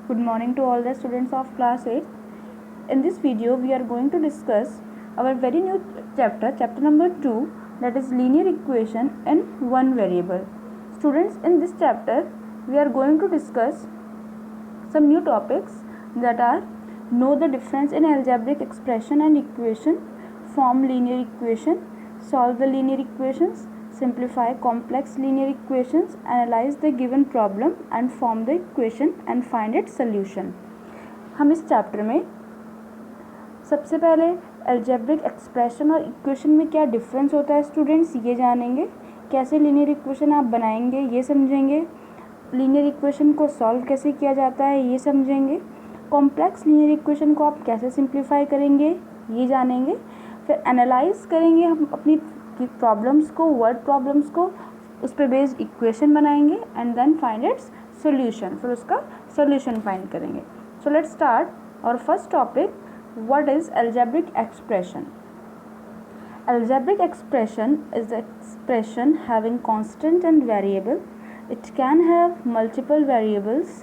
Good morning to all the students of class 8. In this video, we are going to discuss our very new chapter number 2, that is linear equation in one variable. Students, in this chapter, we are going to discuss some new topics that are know the difference in algebraic expression and equation, form linear equation, solve the linear equations, simplify complex linear equations, analyze the given problem and form the equation and find its solution. हम इस chapter में सबसे पहले algebraic expression और equation में क्या difference होता है स्टूडेंट्स ये जानेंगे, कैसे लीनियर इक्वेशन आप बनाएंगे ये समझेंगे, लीनियर इक्वेशन को सॉल्व कैसे किया जाता है ये समझेंगे, कॉम्प्लेक्स लीनियर इक्वेशन को आप कैसे सिंप्लीफाई करेंगे ये जानेंगे, फिर एनालाइज करेंगे हम अपनी प्रॉब्लम्स को, वर्ड प्रॉब्लम्स को, उस पर बेस्ड इक्वेशन बनाएंगे and then find its solution, फिर उसका सॉल्यूशन फाइंड करेंगे. सो लेट्स स्टार्ट और first topic, what is algebraic expression. Algebraic expression is the expression having constant and variable. It can have multiple variables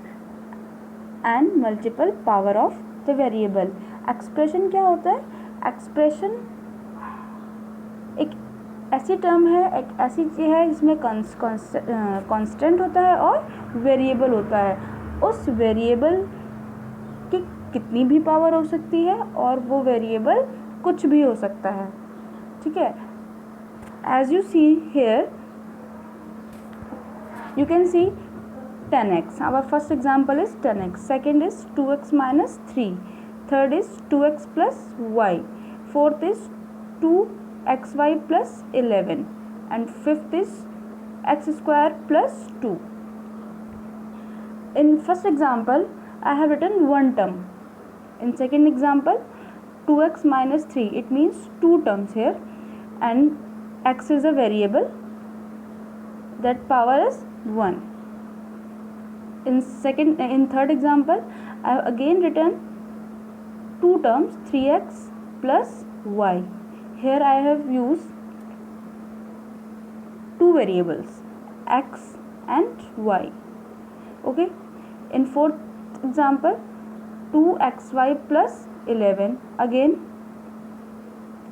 and multiple power of the variable. Expression क्या होता है? Expression एक ऐसी term है, एक ऐसी चीज़ है जिसमें कांस्टेंट होता है और वेरिएबल होता है. उस वेरिएबल की कितनी भी पावर हो सकती है और वो वेरिएबल कुछ भी हो सकता है. ठीक है. As you see here you can see 10x. Our first example is 10x. Second is 2x minus 3. Third is 2x plus y. Fourth is 2xy plus 11. And fifth is x square plus 2. In first example, I have written one term. In second example, 2x minus 3. It means two terms here. And x is a variable. That power is 1. In third example, I have again written two terms, 3x plus y. Here I have used two variables, x and y. Okay. In fourth example, 2xy plus 11. Again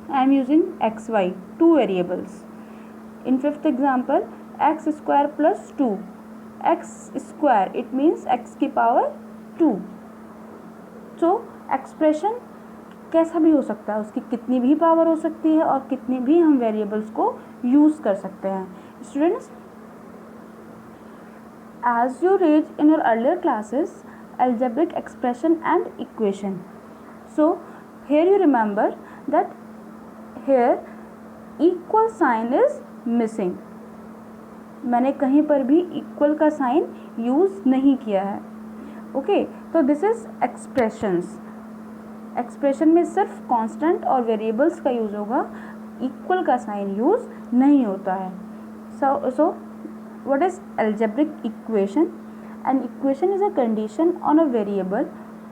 I am using xy, two variables. In fifth example, x square plus 2. x square, it means x की power 2. तो expression कैसा भी हो सकता है, उसकी कितनी भी पावर हो सकती है और कितनी भी हम वेरिएबल्स को यूज़ कर सकते हैं. Students, as you read in your earlier classes, algebraic expression and equation. So here you remember that here equal sign is missing. मैंने कहीं पर भी इक्वल का साइन यूज़ नहीं किया है. ओके. तो दिस इज़ एक्सप्रेशंस. एक्सप्रेशन में सिर्फ कांस्टेंट और वेरिएबल्स का यूज़ होगा, इक्वल का साइन यूज़ नहीं होता है. So what is algebraic equation? An equation is a condition on a variable.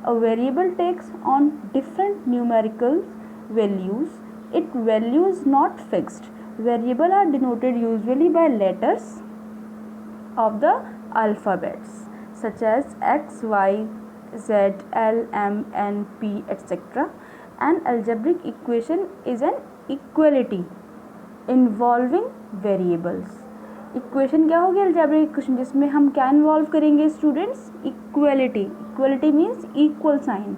A variable takes on different numerical values. Its value is not fixed. Variable are denoted usually by letters of the alphabets such as x, y, z, l, m, n, p, etc. An algebraic equation is an equality involving variables. Equation क्या होगी? Algebraic equation जिसमें हम क्या involve करेंगे students? Equality. Equality means equal sign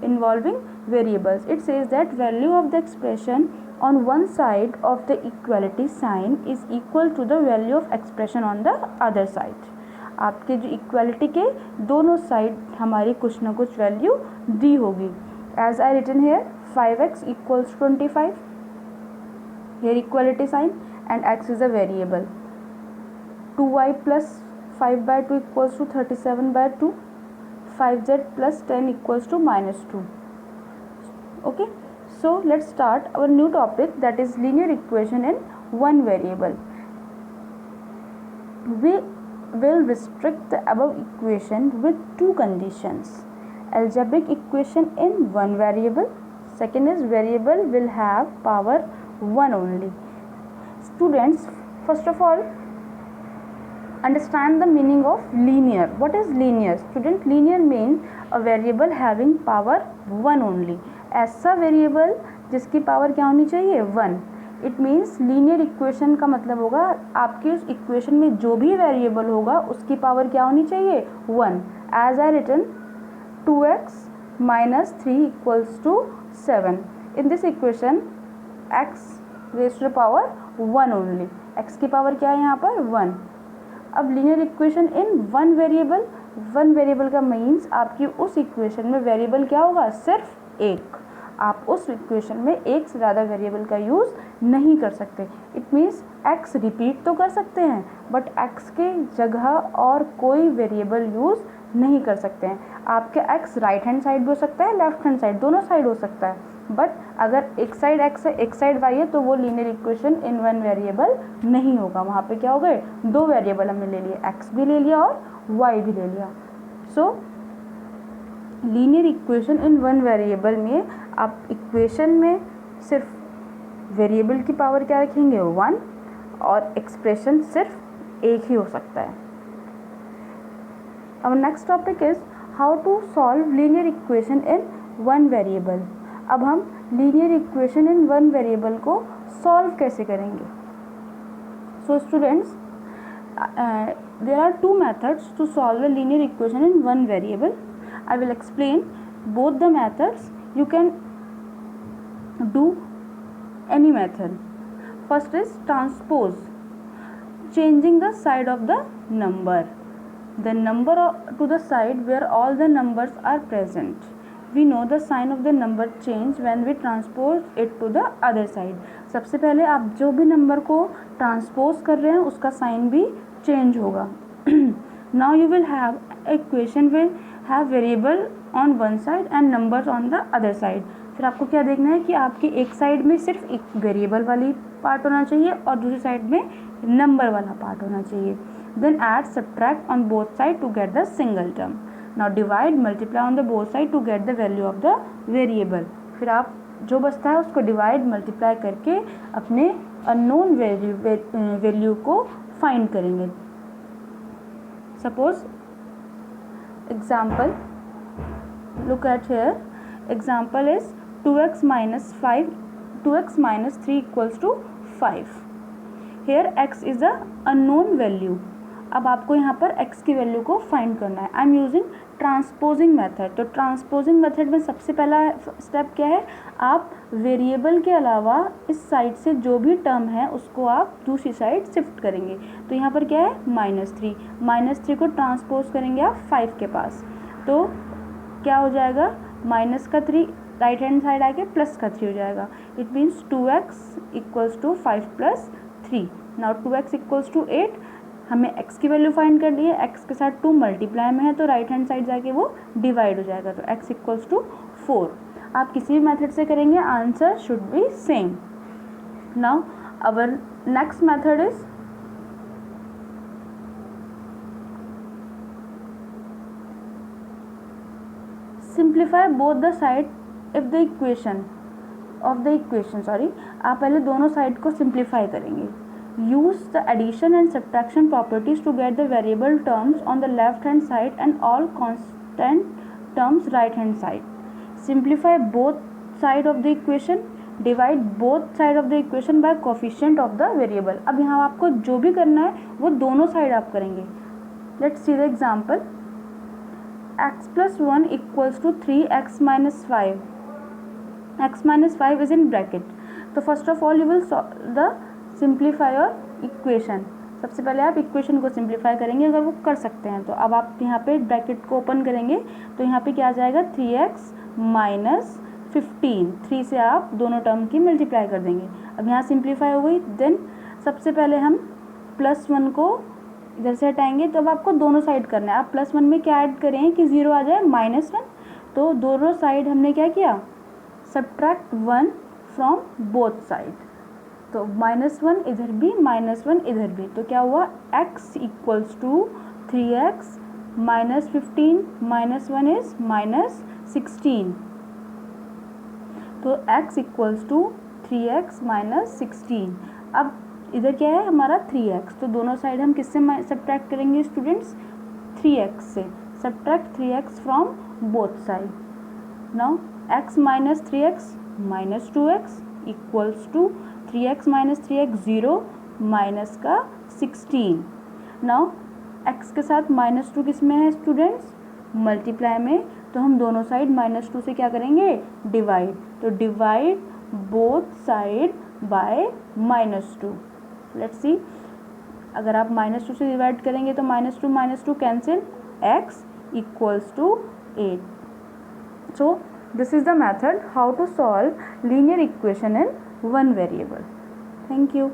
involving variables. It says that value of the expression on one side of the equality sign is equal to the value of expression on the other side. आपके जो equality के दोनों side हमारी कुछ ना कुछ value दी होगी. As I written here, 5x equals 25. Here equality sign and x is a variable. 2y plus 5 by 2 equals to 37 by 2. 5z plus 10 equals to minus 2. Okay. So let's start our new topic, that is linear equation in one variable. We will restrict the above equation with two conditions. Algebraic equation in one variable. Second is variable will have power 1 only. Students, first of all Understand the meaning of linear. What is linear? Student, linear means a variable having power 1 only. ऐसा variable जिसकी power क्या होनी चाहिए? 1. It means linear equation का मतलब होगा आपके उस इक्वेशन में जो भी वेरिएबल होगा उसकी पावर क्या होनी चाहिए? 1. As I written 2x minus 3 equals to 7. In this equation x raised to the power 1 only. x की पावर क्या है यहाँ पर? 1. अब linear equation in one variable का मीन्स आपकी उस इक्वेशन में वेरिएबल क्या होगा? सिर्फ एक. आप उस इक्वेशन में एक से ज़्यादा वेरिएबल का यूज़ नहीं कर सकते. इट मीन्स x रिपीट तो कर सकते हैं बट x के जगह और कोई वेरिएबल यूज़ नहीं कर सकते हैं. आपके x राइट हैंड साइड भी हो सकता है, लेफ्ट हैंड साइड, दोनों साइड हो सकता है. बट अगर एक साइड x है एक साइड y है तो वो linear equation in one variable नहीं होगा. वहाँ पे क्या हो गए? दो वेरिएबल हमने ले लिए, x भी ले लिया और y भी ले लिया. सो linear equation in one variable में आप इक्वेशन में सिर्फ वेरिएबल की पावर क्या रखेंगे? 1 और एक्सप्रेशन सिर्फ एक ही हो सकता है. Our next topic is how to solve linear equation in one variable. अब हम linear equation in one variable को solve कैसे करेंगे? So students, there are two methods to solve a linear equation in one variable. I will explain both the methods. You can do any method. First is transpose, changing the side of the number. The number to the side where all the numbers are present. We know the sign of the number change when we transpose it to the other side. सबसे पहले आप जो भी number को transpose कर रहे हैं उसका साइन भी चेंज होगा. Now you will have equation will have variable on one side and numbers on the other side. फिर आपको क्या देखना है कि आपकी एक साइड में सिर्फ एक वेरिएबल वाली पार्ट होना चाहिए और दूसरी साइड में नंबर वाला पार्ट होना चाहिए. Then add subtract on both sides to get the single term. Now divide multiply on the both sides to get the value of the variable. फिर आप जो बचता है उसको डिवाइड मल्टीप्लाई करके अपने अननोन वैल्यू को फाइंड करेंगे. Suppose example, look at here. Example is 2x minus 3 equals to 5. Here x is the unknown value. अब आपको यहाँ पर x की वैल्यू को फाइंड करना है. I am using transposing method. तो ट्रांसपोजिंग मेथड में सबसे पहला स्टेप क्या है? आप वेरिएबल के अलावा इस साइड से जो भी टर्म है उसको आप दूसरी साइड शिफ्ट करेंगे. तो यहाँ पर क्या है? -3 को ट्रांसपोज करेंगे आप 5 के पास. तो क्या हो जाएगा? -3 राइट हैंड साइड आके +3 हो जाएगा. It means 2x equals to 5 + 3. Now 2x equals to 8. हमें x की वैल्यू फाइंड करनी है. x के साथ 2 मल्टीप्लाई में है तो राइट हैंड साइड जाके वो डिवाइड हो जाएगा. तो x इक्वल्स टू 4. आप किसी भी मेथड से करेंगे answer should be same. Now our next method is simplify both the side if the equation आप पहले दोनों साइड को सिंप्लीफाई करेंगे. Use the addition and subtraction properties to get the variable terms on the left hand side and all constant terms right hand side. Simplify both side of the equation. Divide both side of the equation by coefficient of the variable. अब यहाँ आपको जो भी करना है वो दोनों side आप करेंगे. Let's see the example. x plus 1 equals to 3x minus 5. x minus 5 is in bracket. तो first of all you will the simplify your equation. सबसे पहले आप इक्वेशन को सिंप्लीफाई करेंगे अगर वो कर सकते हैं तो. अब आप यहाँ पे ब्रैकेट को ओपन करेंगे तो यहाँ पे क्या आ जाएगा? 3x minus 15. 3 से आप दोनों टर्म की मल्टीप्लाई कर देंगे. अब यहाँ सिंप्लीफाई हो गई. देन सबसे पहले हम +1 को इधर से हटाएंगे. तो अब आपको दोनों साइड करना है. आप +1 में क्या ऐड करें कि 0 आ जाए? -1. तो दोनों साइड हमने क्या किया? Subtract 1 from both side. तो -1 इधर भी, -1 इधर भी. तो क्या हुआ? x equals to 3x minus 15 minus 1 is -16. तो x equals to 3x minus 16. अब इधर क्या है हमारा 3x, तो दोनों साइड हम किससे सब्ट्रैक्ट करेंगे स्टूडेंट्स, 3x से। Subtract 3x from both side. Now x minus 3x minus 2x equals to 3x minus 3x 0 minus का 16। नाउ x के साथ -2 किस में है स्टूडेंट्स, मल्टीप्लाई में, तो हम दोनों साइड -2 से क्या करेंगे, डिवाइड। तो divide both side by -2। Let's see, अगर आप -2 से डिवाइड करेंगे तो -2 cancel, x equals to 8। So this is the method how to solve linear equation in one variable. Thank you.